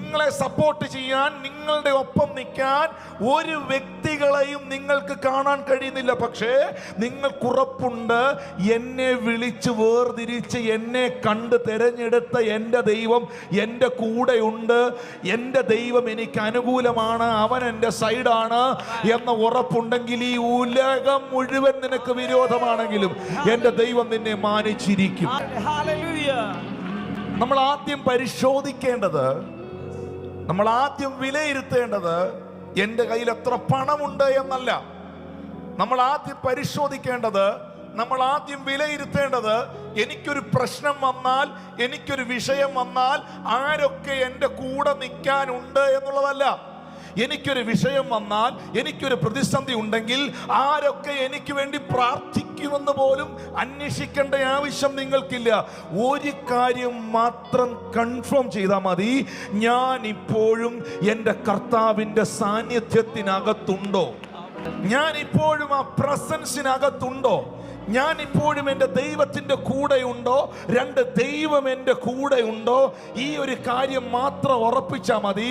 നിങ്ങളെ സപ്പോർട്ട് ചെയ്യാൻ, നിങ്ങളുടെ ഒപ്പം നിൽക്കാൻ ഒരു വ്യക്തികളെയും നിങ്ങൾക്ക് കാണാൻ കഴിയുന്നില്ല. പക്ഷേ നിങ്ങൾക്കുറപ്പുണ്ട്, എന്നെ വിളിച്ച് വേർതിരിച്ച് എന്നെ കണ്ട് തിരഞ്ഞെടുത്ത എൻ്റെ ദൈവം എൻ്റെ കൂടെയുണ്ട്, എൻ്റെ ദൈവം എനിക്ക് അനുകൂലമാണ്, അവൻ എൻ്റെ സൈഡാണ് എന്ന ഉറപ്പുണ്ടെങ്കിൽ ഈ ഉലകം മുഴുവൻ നിനക്ക് വിരോധമാണെങ്കിലും എൻ്റെ ദൈവം നിന്നെ മാനിച്ചിരിക്കും. നമ്മൾ ആദ്യം പരിശോധിക്കേണ്ടത്, നമ്മൾ ആദ്യം വിലയിരുത്തേണ്ടത് എൻ്റെ കയ്യിൽ എത്ര പണമുണ്ട് എന്നല്ല. നമ്മൾ ആദ്യം പരിശോധിക്കേണ്ടത്, നമ്മൾ ആദ്യം വിലയിരുത്തേണ്ടത്, എനിക്കൊരു പ്രശ്നം വന്നാൽ, എനിക്കൊരു വിഷയം വന്നാൽ ആരൊക്കെ എൻ്റെ കൂടെ നിൽക്കാനുണ്ട് എന്നുള്ളതല്ല. എനിക്കൊരു വിഷയം വന്നാൽ, എനിക്കൊരു പ്രതിസന്ധി ഉണ്ടെങ്കിൽ ആരൊക്കെ എനിക്ക് വേണ്ടി പ്രാർത്ഥിക്കുമെന്ന് പോലും അന്വേഷിക്കേണ്ട ആവശ്യം നിങ്ങൾക്കില്ല. ഒരു കാര്യം മാത്രം കൺഫേം ചെയ്താൽ മതി, ഞാൻ ഇപ്പോഴും എൻ്റെ കർത്താവിൻ്റെ സാന്നിധ്യത്തിനകത്തുണ്ടോ, ഞാൻ ഇപ്പോഴും ആ പ്രസൻസിനകത്തുണ്ടോ, ഞാൻ ഇപ്പോഴും എൻ്റെ ദൈവത്തിൻ്റെ കൂടെയുണ്ടോ, രണ്ട് ദൈവം എൻ്റെ കൂടെയുണ്ടോ, ഈ ഒരു കാര്യം മാത്രം ഉറപ്പിച്ചാൽ മതി.